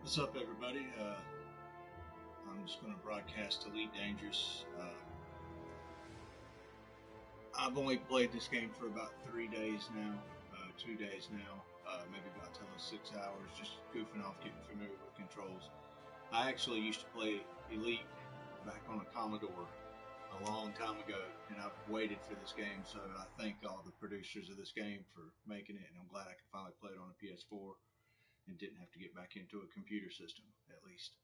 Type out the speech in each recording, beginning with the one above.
What's up, everybody? I'm just going to broadcast Elite Dangerous. I've only played this game for about 3 days now, 2 days now, maybe about 6 hours, just goofing off, getting familiar with controls. I actually used to play Elite back on a Commodore a long time ago, and I've waited for this game, so I thank all the producers of this game for making it, and I'm glad I could finally play it on a PS4 and didn't have to get back into a computer system, at least.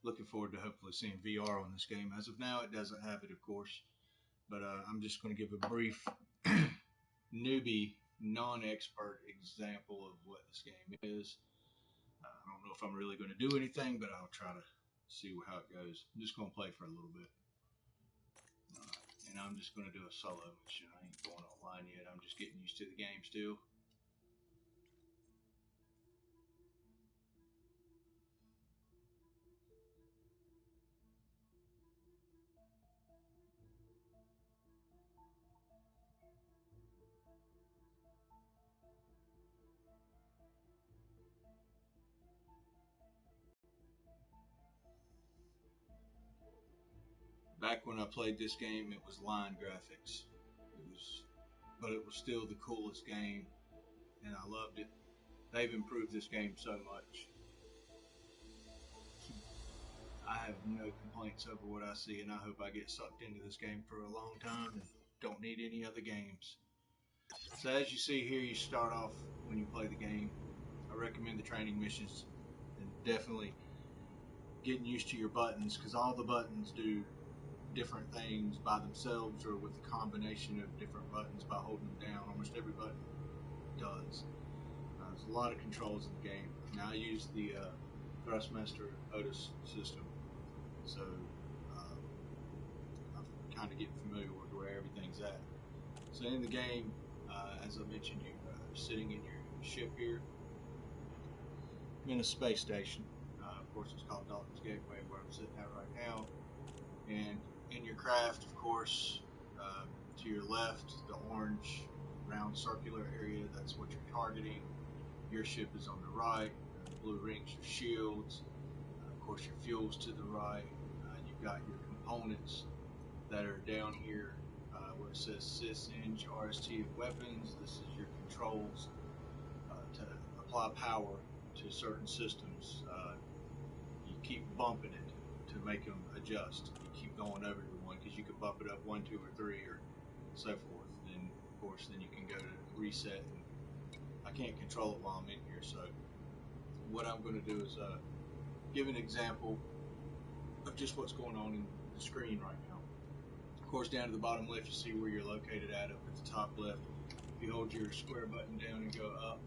Looking forward to hopefully seeing VR on this game. As of now, it doesn't have it, of course, but I'm just going to give a brief newbie, non-expert example of what this game is. I don't know if I'm really going to do anything, but I'll try to see how it goes. I'm just going to play for a little bit. And I'm just going to do a solo mission. I ain't going online yet. I'm just getting used to the game still. Back when I played this game, it was line graphics. But it was still the coolest game, and I loved it. They've improved this game so much. I have no complaints over what I see, and I hope I get sucked into this game for a long time and don't need any other games. So as you see here, you start off when you play the game. I recommend the training missions, and definitely getting used to your buttons, because all the buttons do different things by themselves or with a combination of different buttons by holding them down. Almost every button does. There's a lot of controls in the game. Now I use the Thrustmaster Otis system, so I'm kind of getting familiar with where everything's at. So in the game, as I mentioned, you're sitting in your ship here. I'm in a space station. Of course, it's called Dalton's Gateway, where I'm sitting at right now. And in your craft, of course, to your left, the orange round circular area, that's what you're targeting. Your ship is on the right. The blue rings your shields. Of course, your fuel's to the right. You've got your components that are down here where it says SysEng RST of weapons. This is your controls to apply power to certain systems. You keep bumping it to make them adjust. You keep going over to one because you can bump it up 1, 2, or 3, or so forth. And of course, then you can go to reset. And I can't control it while I'm in here, so what I'm going to do is give an example of just what's going on in the screen right now. Of course, down to the bottom left, you see where you're located at. Up at the top left, if you hold your square button down and go up,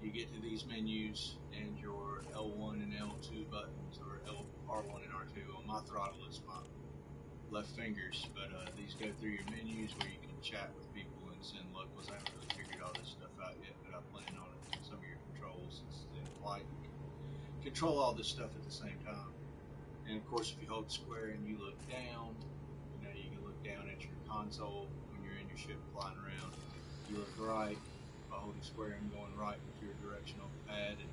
you get to these menus, and your L1 and L2 buttons, or R1 and R2. On my throttle, it's my left fingers, but these go through your menus where you can chat with people and send locals. I haven't really figured all this stuff out yet, but I plan on it. Some of your controls, it's in flight. You can control all this stuff at the same time. And of course, if you hold square and you look down, you can look down at your console when you're in your ship flying around. You look right by holding square and going right with your directional pad, and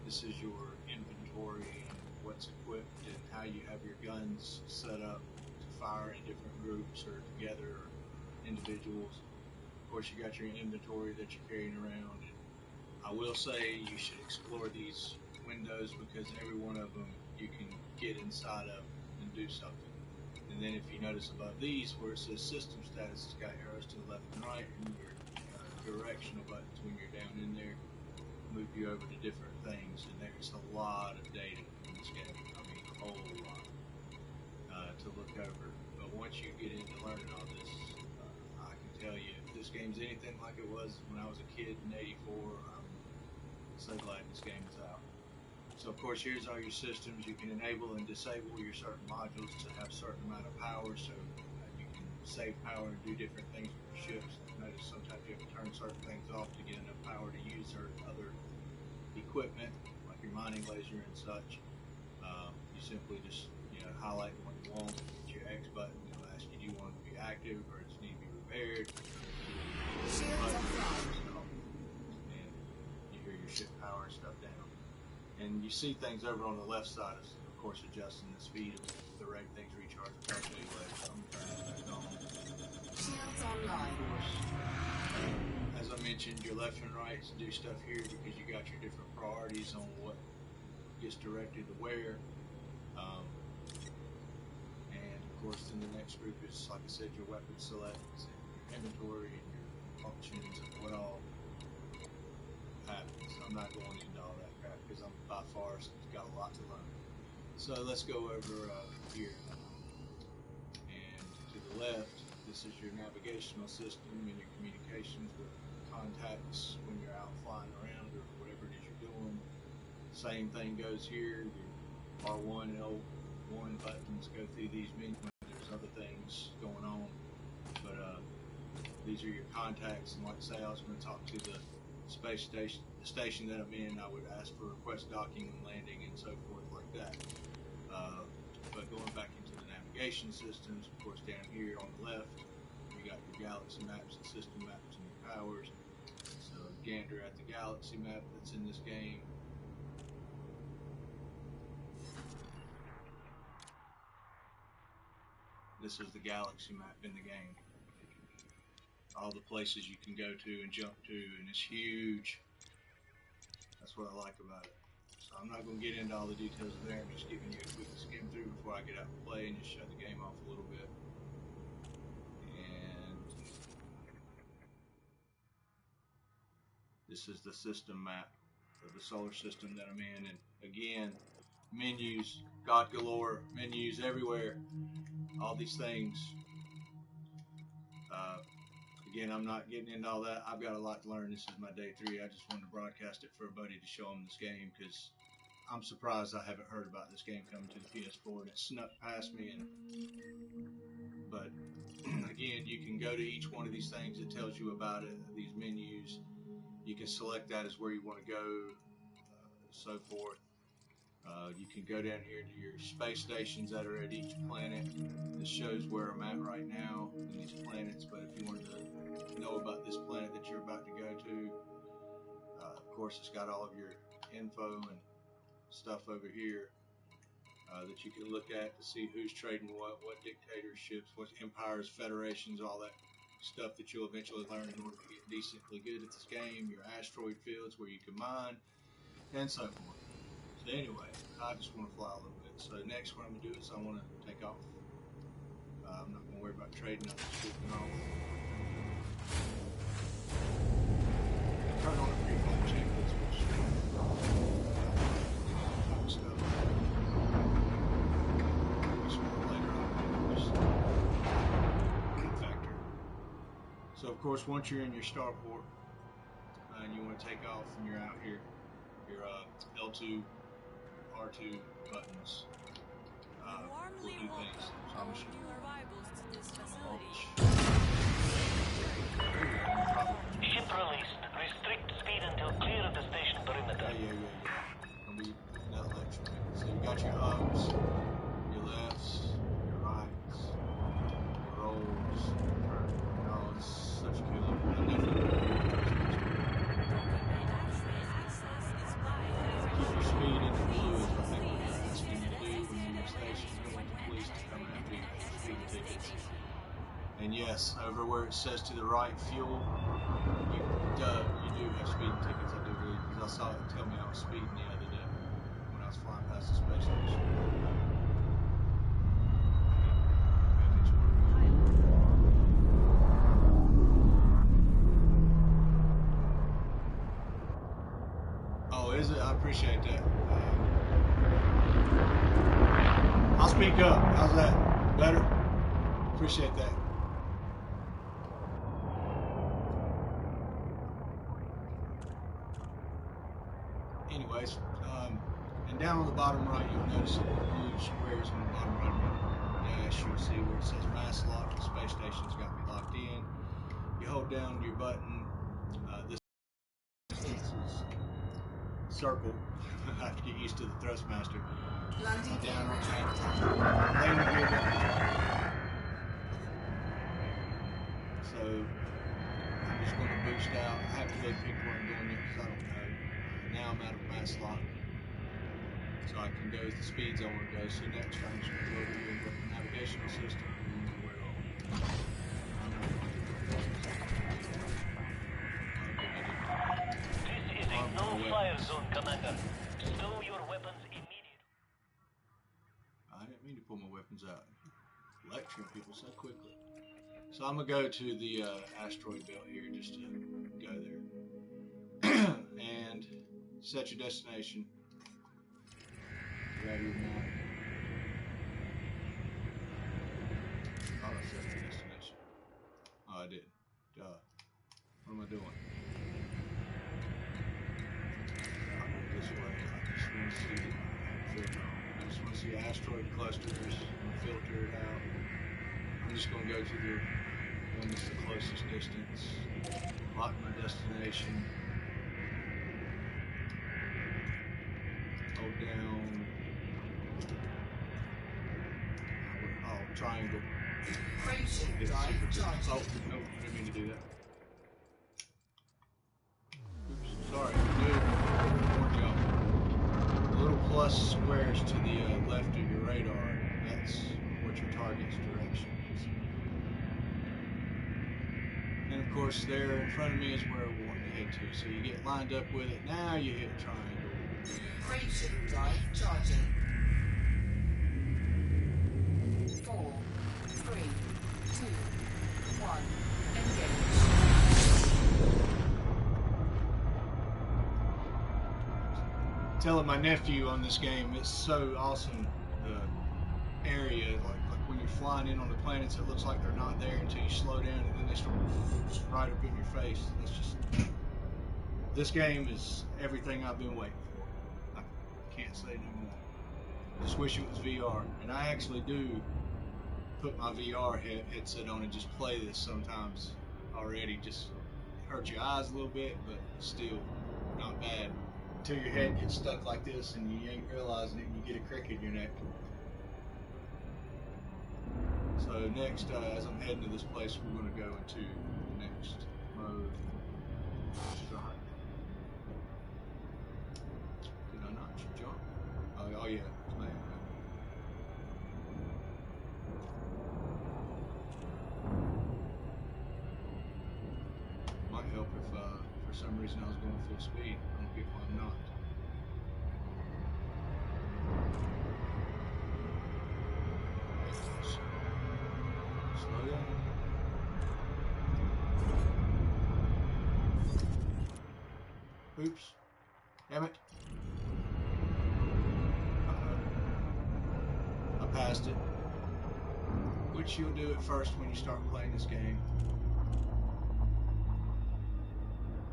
this is your inventory and what's equipped and how you have your guns set up to fire in different groups or together or individuals. Of course, you got your inventory that you're carrying around, and I will say you should explore these windows because every one of them you can get inside of and do something. And then if you notice above these where it says system status, it's got arrows to the left and right, and your directional buttons when you're down in there move you over to different things. And there's a lot of data in this game. I mean, a whole lot to look over. But once you get into learning all this, I can tell you, if this game's anything like it was when I was a kid in '84, I'm so glad this game is out. So of course, here's all your systems. You can enable and disable your certain modules to have a certain amount of power, so you can save power and do different things with your ships. Notice sometimes you have to turn certain things off to get enough power to use certain other equipment, like your mining laser and such. You simply just highlight the one you want, hit your X button, it'll ask you, do you want it to be active or does it need to be repaired? And you hear your ship power and stuff down. And you see things over on the left side is, of course, adjusting the speed of the rate things recharge, which I'll show you later. So I'm going to turn this back on. Shields online. Of course, as I mentioned, your left and right do stuff here because you got your different priorities on what gets directed to where. And of course, in the next group is, like I said, your weapon selects, and your inventory, and your functions, and what all happens. I'm not going into all that crap because I'm by far got a lot to learn. So let's go over here. And to the left, this is your navigational system and your communications with contacts when you're out flying around or whatever it is you're doing. Same thing goes here. Your R1 and L1 buttons go through these menus. There's other things going on, but these are your contacts. And like I say, I was going to talk to the space station, the station that I'm in. I would ask for request docking and landing and so forth like that. But going back into the navigation systems, of course, down here on the left, you got your galaxy maps and system maps and your powers. So gander at the galaxy map that's in this game. This is the galaxy map in the game. All the places you can go to and jump to, and it's huge. That's what I like about it. So I'm not going to get into all the details of there. I'm just giving you a quick skim through before I get out and play and just shut the game off a little bit. And this is the system map of the solar system that I'm in. And again, menus, God galore, menus everywhere. All these things. Again, I'm not getting into all that. I've got a lot to learn. This is my day 3. I just wanted to broadcast it for a buddy to show him this game because I'm surprised I haven't heard about this game coming to the PS4 and it snuck past me. But again, you can go to each one of these things. It tells you about it. These menus. You can select that as where you want to go, so forth. You can go down here to your space stations that are at each planet. This shows where I'm at right now in these planets, but if you wanted to know about this planet that you're about to go to, of course it's got all of your info and stuff over here that you can look at to see who's trading what dictatorships, what empires, federations, all that stuff that you'll eventually learn in order to get decently good at this game, your asteroid fields where you can mine, and so forth. So anyway, I just want to fly a little bit. So next what I'm going to do is I want to take off. I'm not going to worry about trading, I'm just shooting off. Turn on the pre-flight checklist, which stuff. Later on, factor. So of course, once you're in your starport and you want to take off and you're out here, your L2, R2 buttons will do things. So I'm just Ship released. Restrict speed until clear of the station perimeter. Yeah. And we that lecture. So you got your ups, your lefts, your rights, your rolls, your oh, it's such a cool look. I definitely keep your speed in the blue is I think what you're asking you to do when you're in station. You don't want the police to come after you for speeding tickets. And yes, over where it says to the right, fuel, you do have speeding tickets, I do believe, because I saw it tell me I was speeding the other day when I was flying past the space station. Oh, is it? I appreciate that. I'll speak up. How's that? Better? Appreciate that. Anyways, and down on the bottom right, you'll notice blue squares on the bottom right of the dash. You'll see where it says mass lock. The space station's got me locked in. You hold down your button. This is circle. I have to get used to the thrustmaster. Down on that. So I'm just going to boost out. I have to look pick where I'm doing it because I don't know. Now I'm out of mass lock. so I can go at the speeds I want to go. So next I'm just going to go over here and go to the navigational system and know where to go. This is a no-fire zone, Commander. Stow your weapons immediately. I didn't mean to pull my weapons out. Lecturing people so quickly. So I'm going to go to the asteroid belt here just to go there. And set your destination. Grab your map. Oh, I set your destination. Oh, I did. Duh. What am I doing? I'll go this way. I just want to see filter. I just want to see asteroid clusters and filter it out. I'm just going to go to the one that's the closest distance. Lock my destination. Hold down. Oh, triangle. Frameshift Hit drive super. Oh, charging. no, I didn't mean to do that. Oops, sorry. More jump. The little plus squares to the left of your radar, that's what your target's direction is. And of course, there in front of me is where we want to head to. So you get lined up with it. Now you hit triangle. Frameshift drive charging. 4, 3, 2, 1. Engage. Telling my nephew on this game, it's so awesome. The area, like when you're flying in on the planets, it looks like they're not there until you slow down, and then they start right up in your face. That's just, this game is everything I've been waiting for. I can't say no more. Just wish it was VR, and I actually do put my VR headset on and just play this sometimes already. Just hurt your eyes a little bit, but still not bad. Until your head gets stuck like this and you ain't realizing it and you get a crick in your neck. So next, as I'm heading to this place, we're going to go into the next mode. Start. Did I not jump? Oh yeah, man. Might help if for some reason I was going full speed. I don't get why I'm not. Slow down. Oops. Damn it. I passed it. Which you'll do it first when you start playing this game.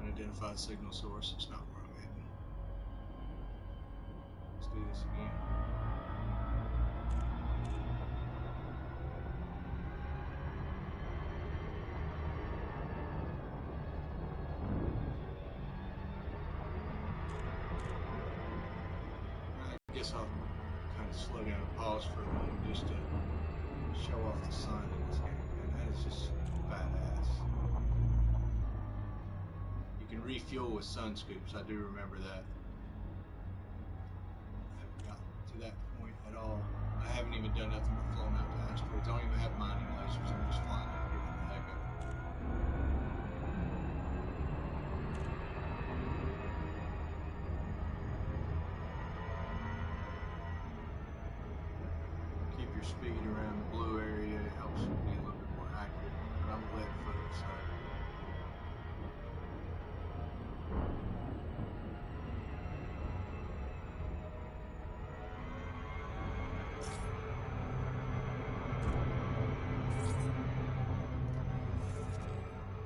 Unidentified signal source. It's not where I'm heading. Let's do this again. I guess I'll kind of slow down and pause for a moment just to show off the sun in this game. And that is just badass. You can refuel with sun scoops. I do remember that. I haven't got to that point at all. I haven't even done nothing but flown out to asteroids. I don't even have mining lasers. I'm just flying out here for the heck of it. Keep your speed around the blue area. It helps you be a little bit more accurate. But I'm lead foot, so.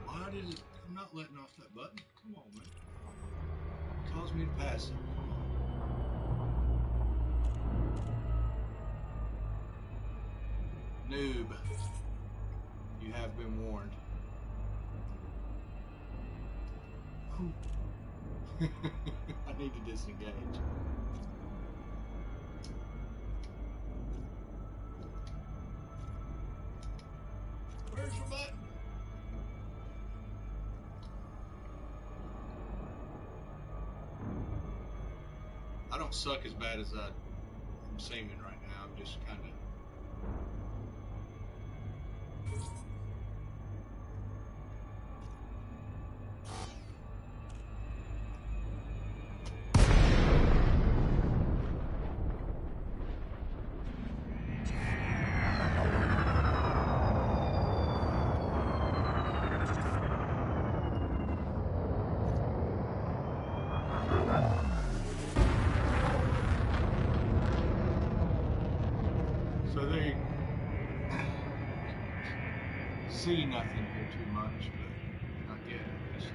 Why did it? I'm not letting off that button. Come on, man. It caused me to pass it. Come on. Noob. You have been warned. I need to disengage. Where's your button? I don't suck as bad as I'm seeming right now. I'm just kind of. So they see nothing here too much, but not yet at least.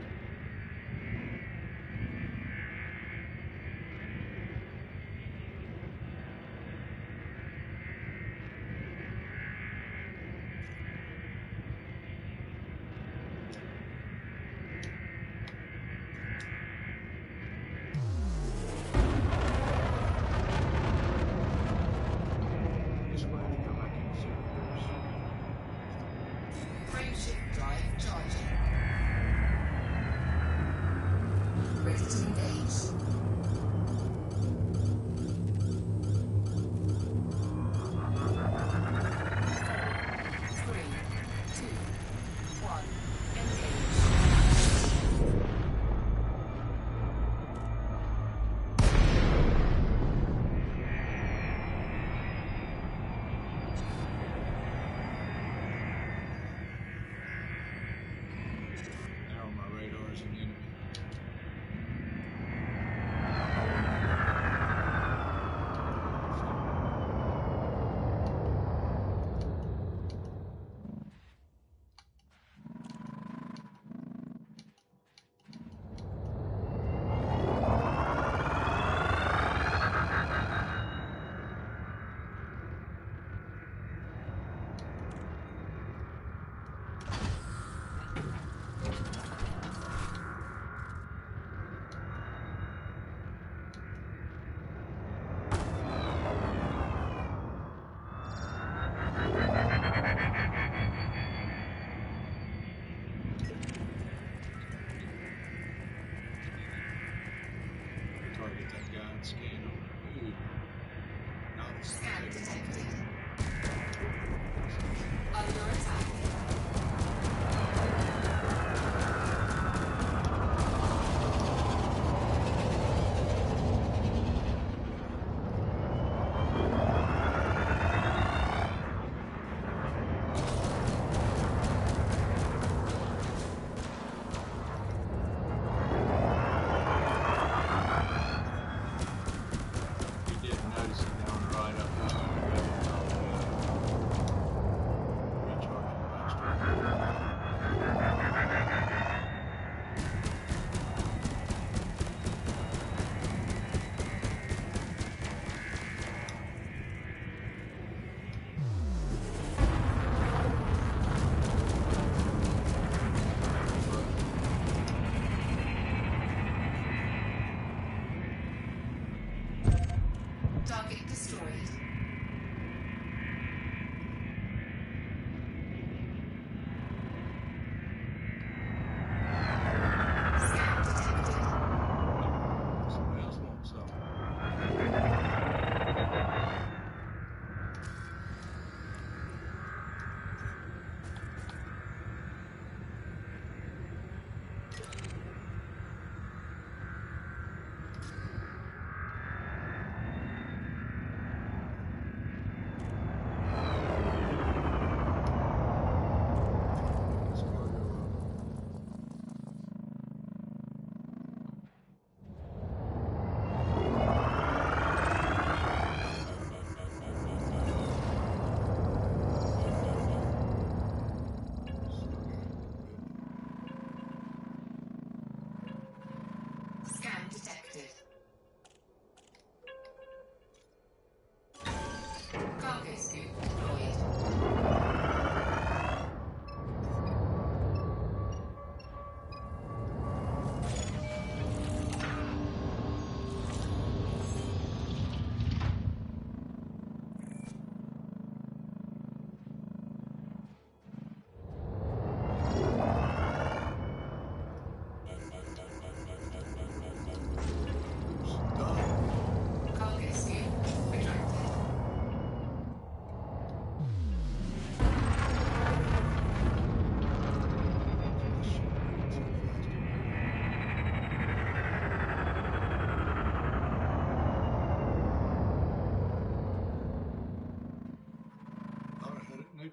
Just glad to go back in and see what Frameshift drive charging. Ready to engage. 3, 2, 1. Engage. Now my radar is an enemy. Target that guy and scan him. Ooh. Not Scan detected. Under attack. You didn't notice it down right up there. Recharging faster. Target destroyed. Scan detected. Somebody else wants something.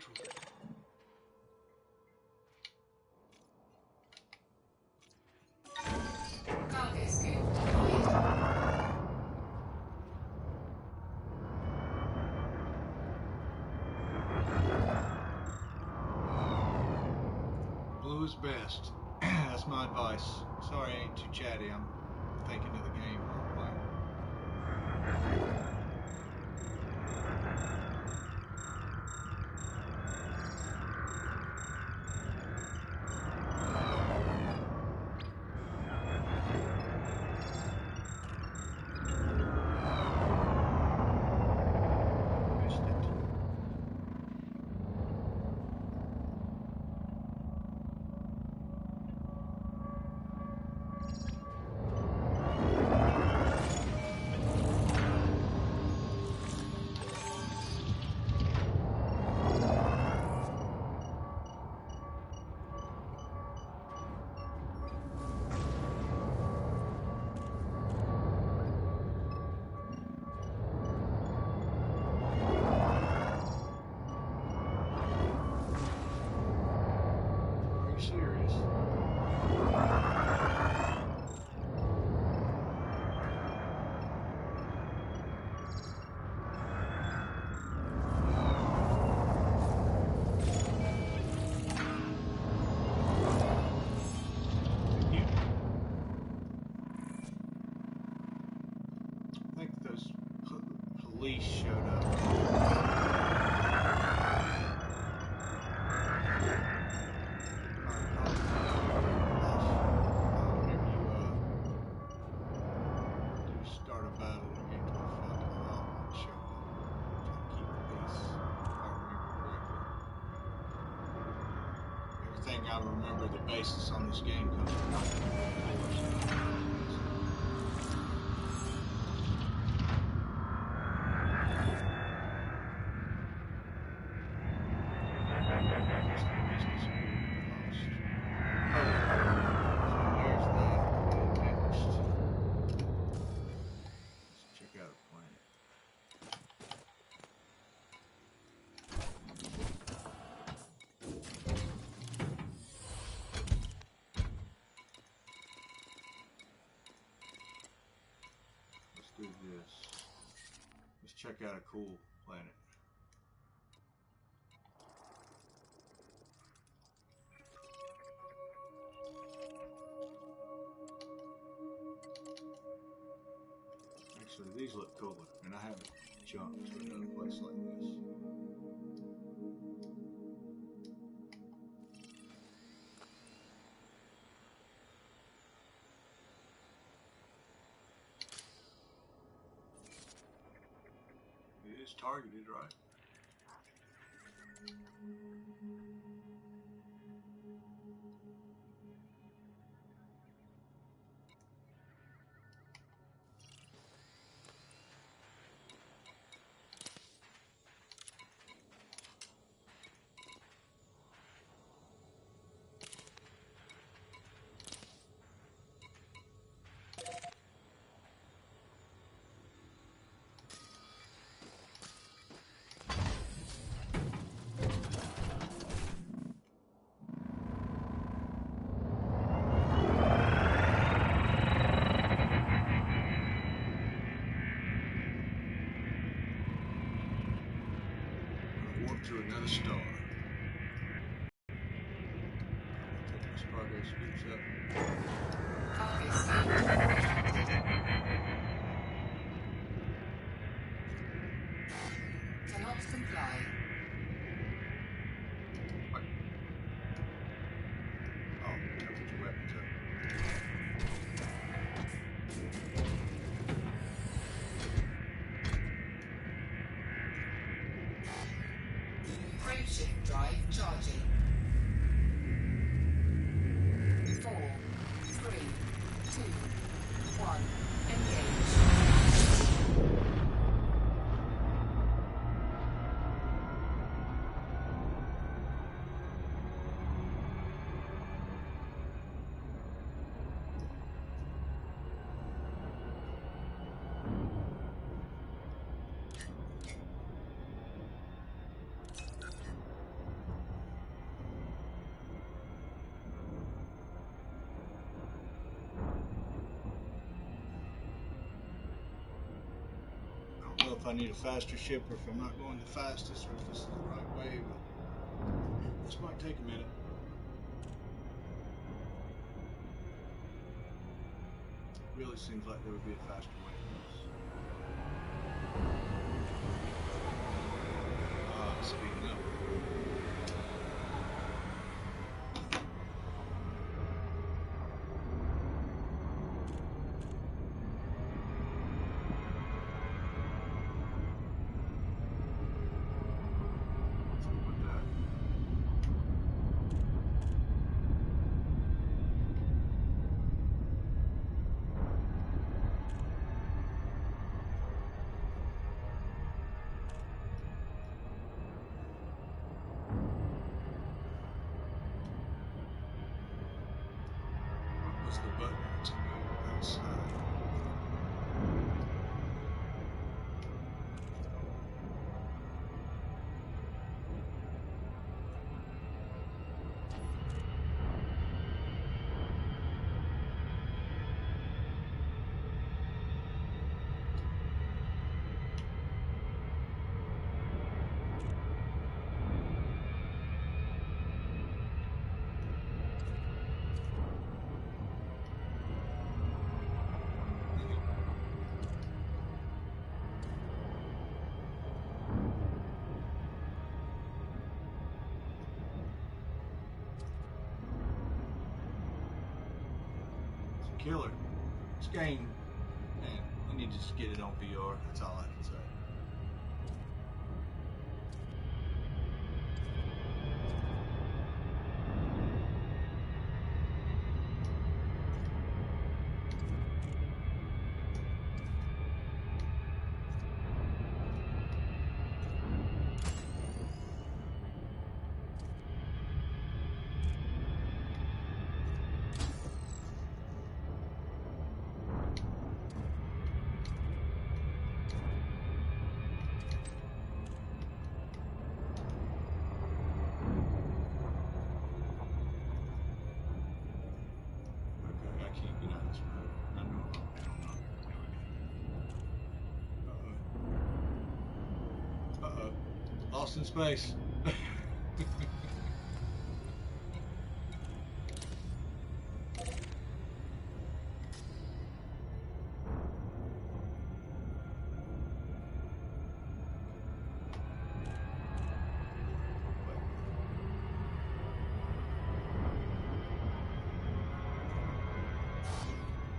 Silentworth. Cargo scoop deployed. Blue is best. That's my advice. Sorry I ain't too chatty. I'm thinking of the game I'm playing. Missed it. Are you serious? I think those police showed up. You start a battle and get to a fight, the law might show up. Try to keep the peace, if I remember correctly. Everything I remember, the basis on this game comes from check out a planet. Let's do this. Let's check out a cool planet. Actually, these look cooler, and I haven't jumped to another place like this. It is targeted, right? Warp to another star. Take this cargo scoops up. Cargo scoop deployed. Cannot comply. What? Oh, gotta put your weapons up. Approaching if I need a faster ship or if I'm not going the fastest or if this is the right way, but this might take a minute. Really seems like there would be a faster way to this. Speeding up. The button to move outside. Killer. This game, man, I need to just get it on VR. That's all I can say. Lost in space.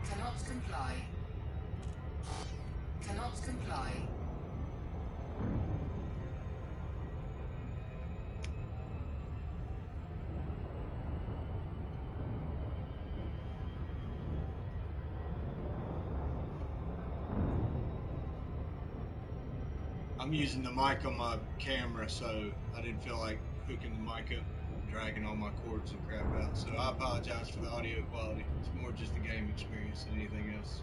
Cannot comply. Cannot comply. I'm using the mic on my camera, so I didn't feel like hooking the mic up, dragging all my cords and crap out. So I apologize for the audio quality. It's more just the game experience than anything else.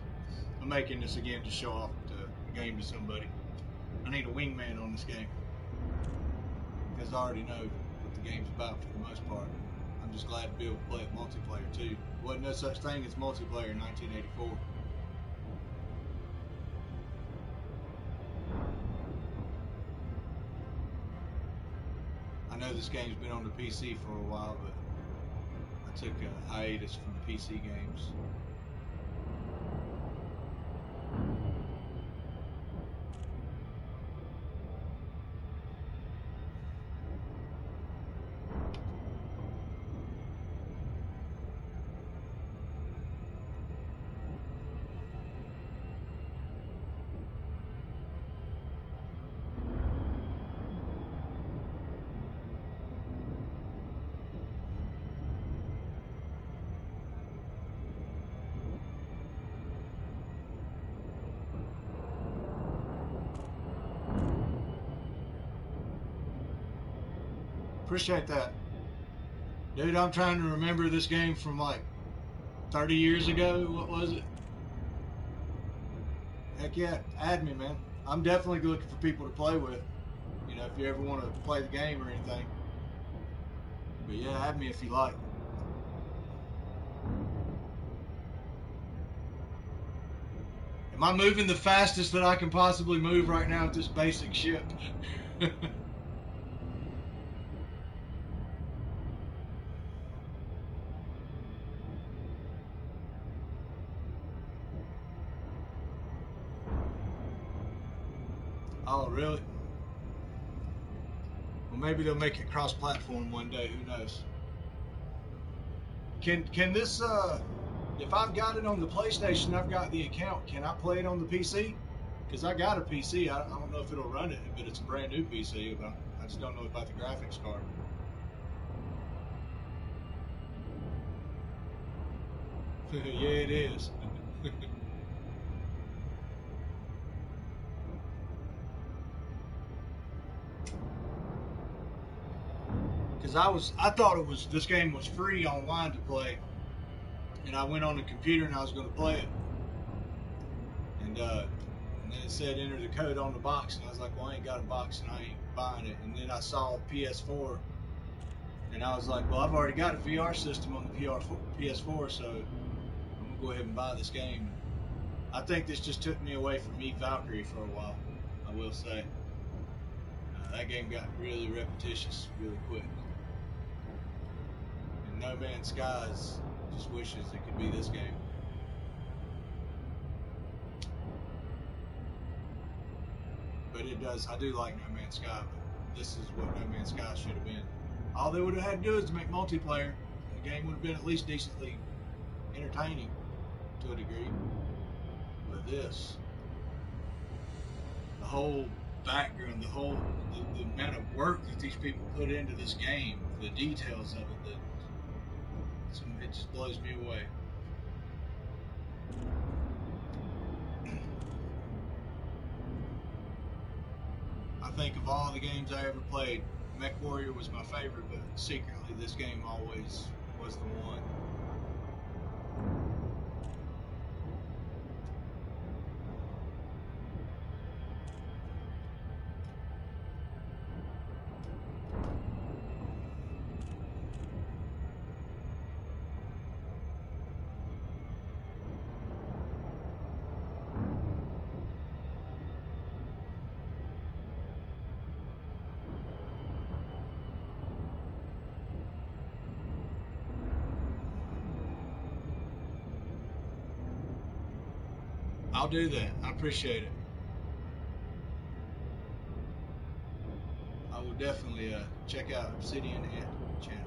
I'm making this again to show off the game to somebody. I need a wingman on this game because I already know what the game's about for the most part. I'm just glad to be able to play it multiplayer too. Wasn't no such thing as multiplayer in 1984. I know this game's been on the PC for a while, but I took a hiatus from the PC games. Appreciate that. Dude, I'm trying to remember this game from like 30 years ago. What was it? Heck yeah, add me, man. I'm definitely looking for people to play with. You know, if you ever want to play the game or anything. But yeah, add me if you like. Am I moving the fastest that I can possibly move right now with this basic ship? Oh, really? Well, maybe they'll make it cross-platform one day. Who knows? Can this if I've got it on the PlayStation, I've got the account. Can I play it on the PC? Because I got a PC. I don't know if it'll run it, but it's a brand new PC. I just don't know about the graphics card. Yeah, it is. Because I thought this game was free online to play, and I went on the computer and I was going to play it, and then it said enter the code on the box, and I was like, well, I ain't got a box and I ain't buying it. And then I saw PS4, and I was like, well, I've already got a VR system on the PS4, so I'm gonna go ahead and buy this game. I think this just took me away from me Valkyrie for a while. I will say that game got really repetitious really quick. And No Man's Skies just wishes it could be this game. But it does. I do like No Man's Sky, but this is what No Man's Sky should have been. All they would have had to do is make multiplayer. The game would have been at least decently entertaining to a degree. But this, the whole background, the amount of work that these people put into this game, the details of it, it just blows me away. I think of all the games I ever played, MechWarrior was my favorite, but secretly this game always was the one. I'll do that. I appreciate it. I will definitely check out Obsidian Ant channel.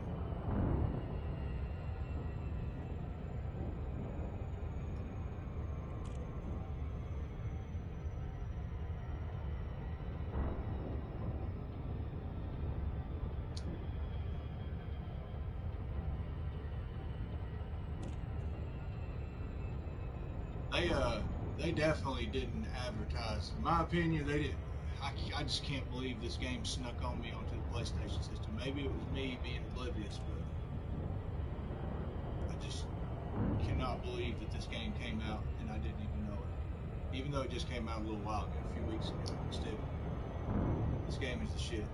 They definitely didn't advertise. In my opinion, they didn't. I just can't believe this game snuck on me onto the PlayStation system. Maybe it was me being oblivious, but I just cannot believe that this game came out and I didn't even know it. Even though it just came out a little while ago, a few weeks ago. Still, this game is the shit.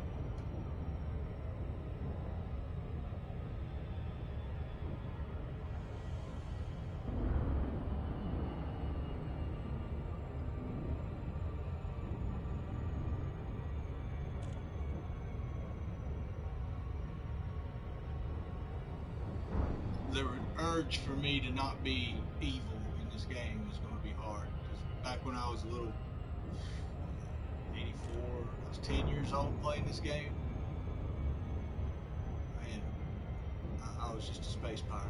The urge for me to not be evil in this game is going to be hard. Because back when I was a little 84, I was 10 years old playing this game, and I was just a space pirate.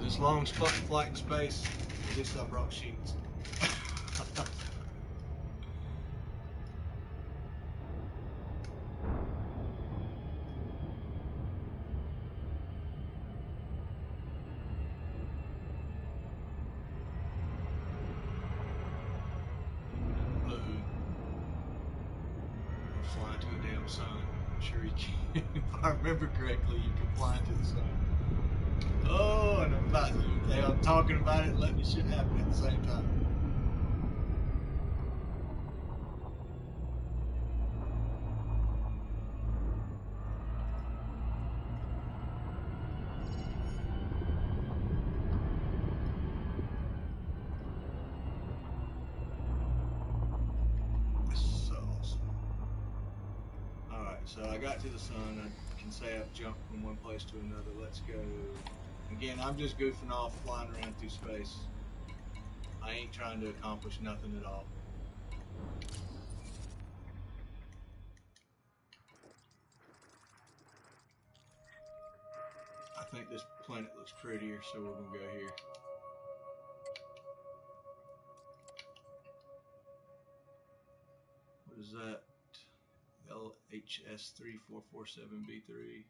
This long flight in space, at least I brought sheets. Blue. Fly to a damn sun. I'm sure you can. If I remember correctly, you can fly into the sun. Oh, and I'm talking about it and letting the shit happen at the same time. So I got to the sun. I can say I've jumped from one place to another. Let's go. Again, I'm just goofing off, flying around through space. I ain't trying to accomplish nothing at all. I think this planet looks prettier, so we're gonna go here. What is that? LHS 3447B3.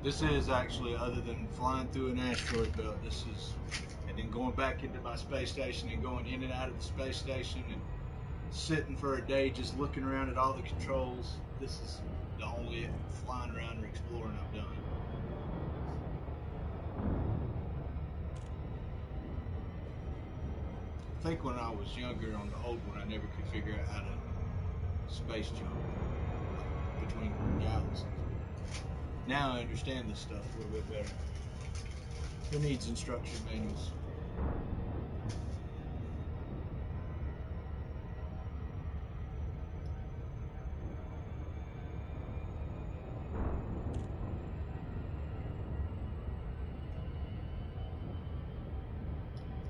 This is actually, other than flying through an asteroid belt, this is, and then going back into my space station and going in and out of the space station and sitting for a day just looking around at all the controls. This is the only flying around or exploring I've done. I think when I was younger on the old one, I never could figure out how to space jump between galaxies. Now I understand this stuff a little bit better. Who needs instruction manuals?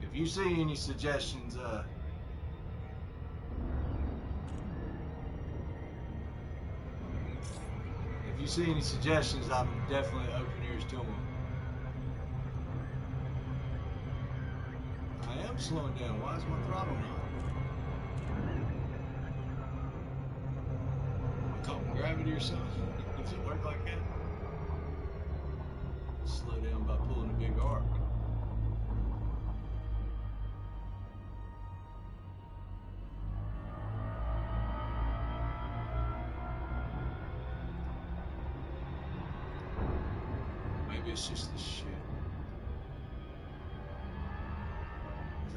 If you see any suggestions, I'm definitely open ears to them. I am slowing down. Why is my throttle not? Am I caught in gravity or something? Does it work like that? Slow down by pulling a big arc. Maybe it's just this shit.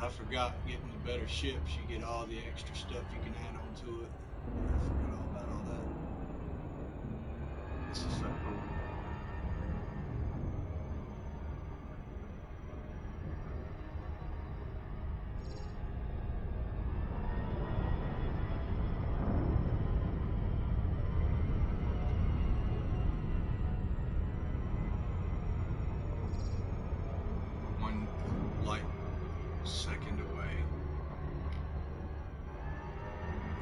I forgot getting the better ships, you get all the extra stuff you can add on to it. I forgot all about all that. This is so cool. One light second away.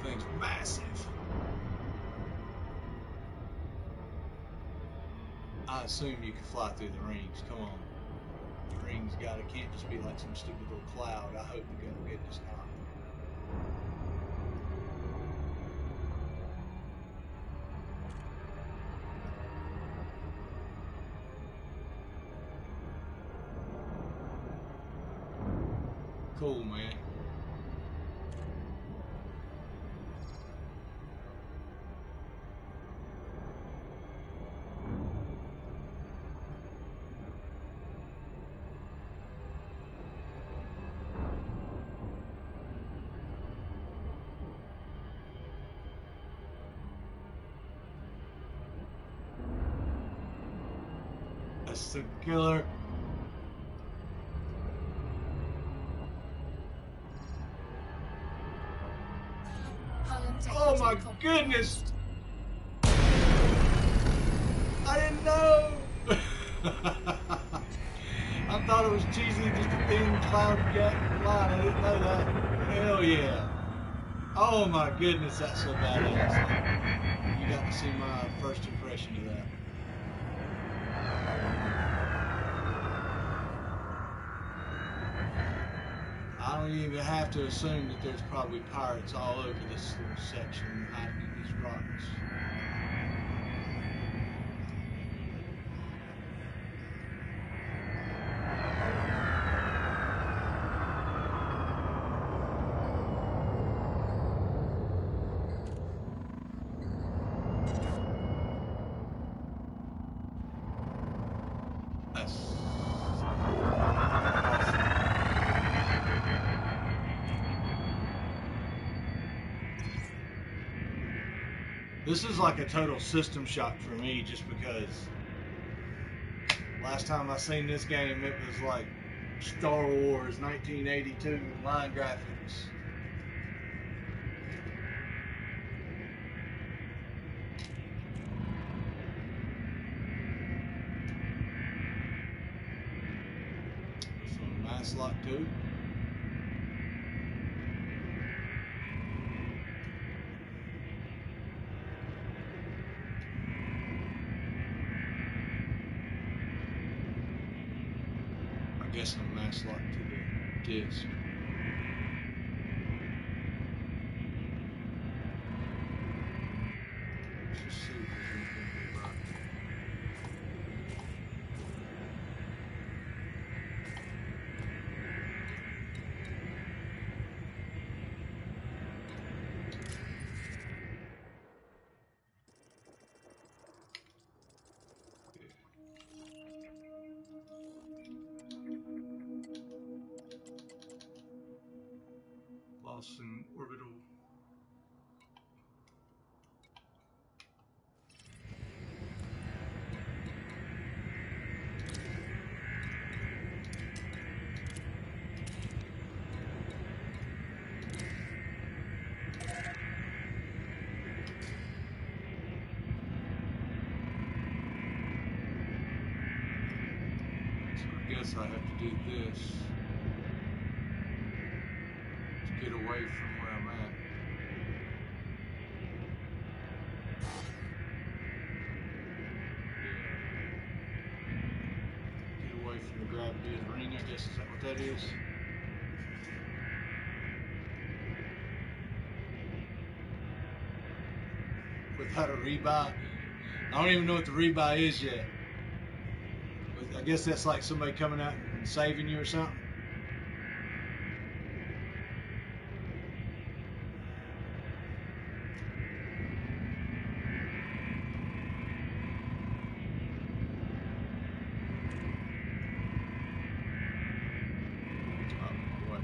Thing's massive. I assume you can fly through the rings. Come on. The rings can't just be like some stupid little cloud. I hope to God goodness not. cool, man. That's the killer. Oh my goodness! I didn't know! I thought it was cheesy, just a thin cloud line. I didn't know that. Hell yeah. Oh my goodness, that's so badass. You got to see my first impression of that. I don't even have to assume that there's probably pirates all over this little section hiding in these rocks. This is like a total system shock for me, just because last time I seen this game, it was like Star Wars 1982 line graphics. Some nice lock too. I guess a mass lock to the disc. Let's just see if there's anything nearby. Lost in orbital. So I guess I have to do this to get away from where I'm at. Yeah. Get away from the gravity of the ring, I guess. Is that what that is? Without a rebuy. I don't even know what the rebuy is yet. But I guess that's like somebody coming out and saving you or something. Oh, what?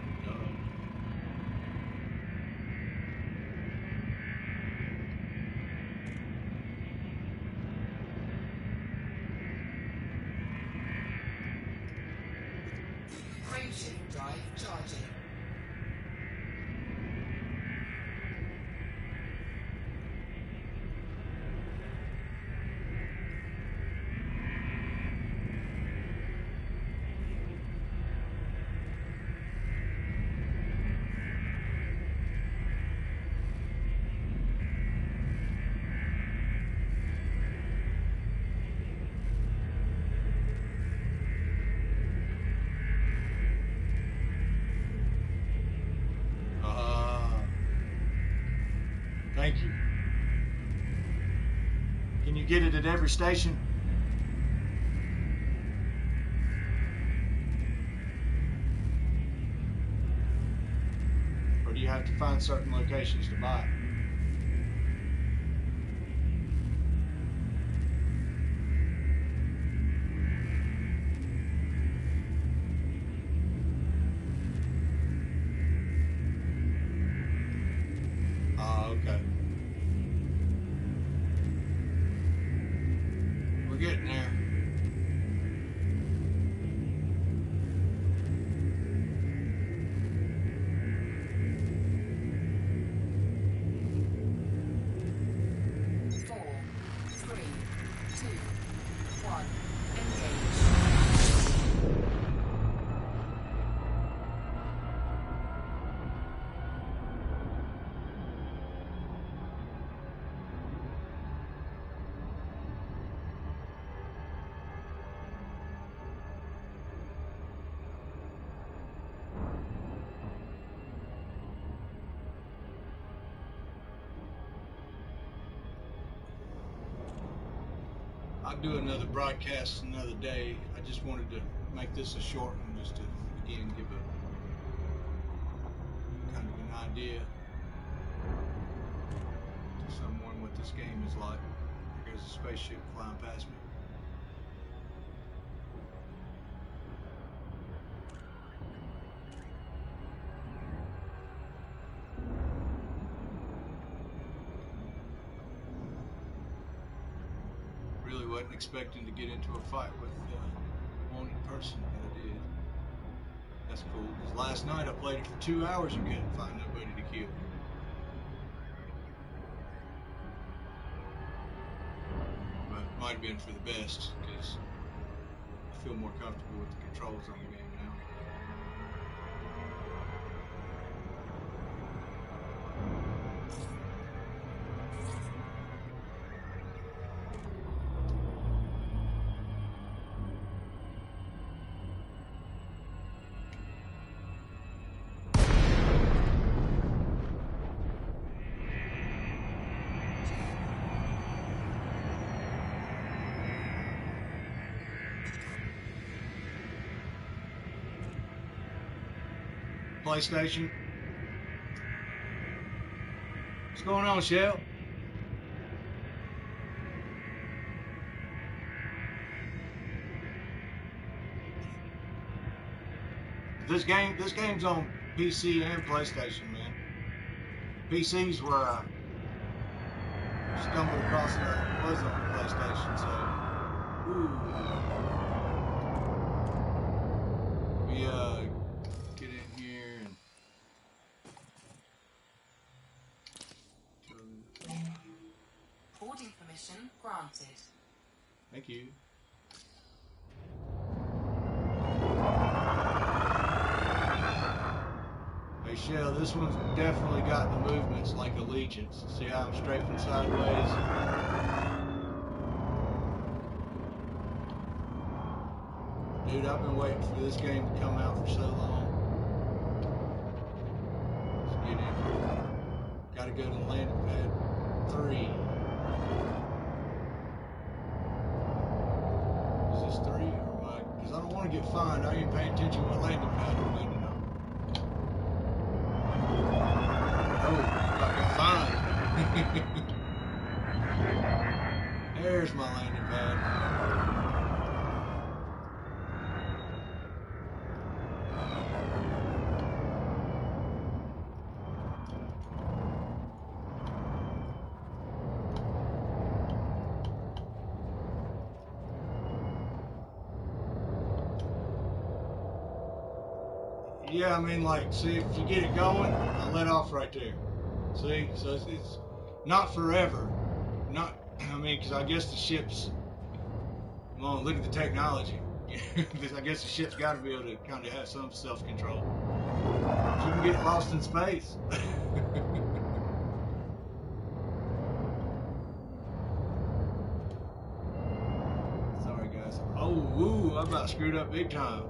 Frameshift drive charging. Thank you. Can you get it at every station? have to find certain locations to buy it. Okay. We're getting there. I'll do another broadcast another day. I just wanted to make this a short one just to, again, give a kind of an idea to someone what this game is like. There's a spaceship flying past me. Really wasn't expecting to get into a fight with a wanted person, but I did. That's cool, because last night I played it for 2 hours and couldn't find nobody to kill. But it might have been for the best, because I feel more comfortable with the controls on the game now. PlayStation. What's going on, Shell? This game's on PC and PlayStation, man. PC's where I stumbled across it was on PlayStation, so we get in here and Boarding permission granted. thank you. Hey Shell, this one's definitely got the movements like Allegiance. See how I'm strafing sideways? Dude, I've been waiting for this game to come out for so long. Let's get in. Gotta go to landing pad 3. Is this 3 or am I? Because I don't want to get fined. I ain't paying attention what landing pad I'm landing on. Oh, I got fined. There's my landing pad. Yeah, I mean, like, see, if you get it going, I let off right there. See, so it's not forever. Not, I mean, because I guess the ship's, well, look at the technology. I guess the ship's got to be able to kind of have some self-control. You can get lost in space. Sorry, guys. Oh, woo, I about screwed up big time.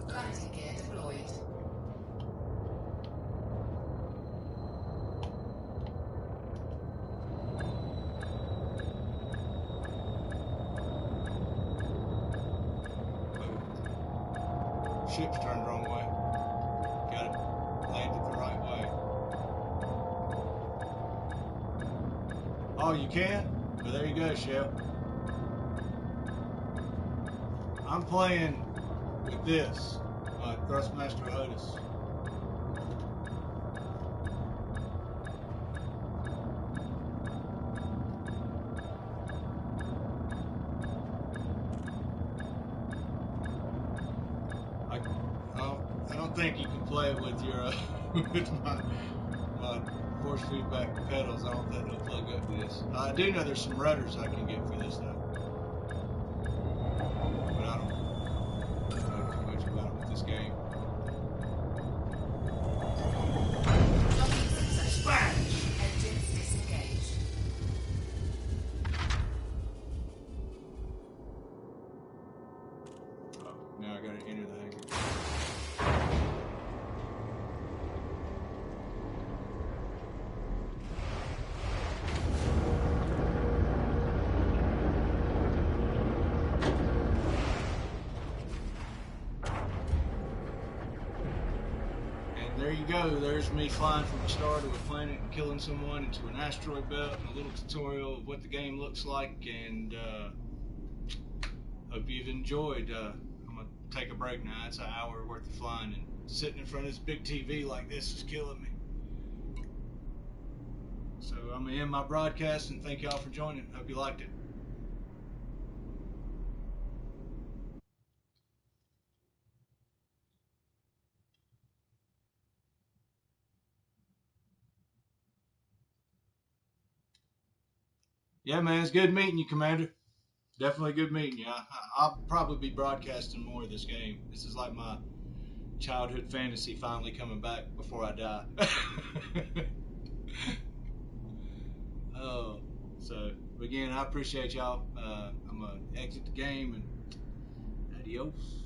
Landing gear deployed. ship's turned the wrong way. Got it landed the right way. Oh, you can? Well, there you go, Shell. I'm playing with this, my Thrustmaster Otis. I don't think you can play it with your with my force feedback pedals. I don't think they'll plug up this. I do know there's some rudders I can get for this though, but I don't know too much about it with this game. Splash! Engines disengaged. Oh, now I gotta enter the hangar. There you go. There's me flying from a star to a planet and killing someone into an asteroid belt, and a little tutorial of what the game looks like. And hope you've enjoyed. I'm gonna take a break now. It's an hour worth of flying, and sitting in front of this big TV like this is killing me. So I'm gonna end my broadcast and thank y'all for joining. Hope you liked it. Yeah, man, it's good meeting you, Commander. Definitely good meeting you. I'll probably be broadcasting more of this game. This is like my childhood fantasy finally coming back before I die. Oh, so again, I appreciate y'all. I'm gonna exit the game and adios.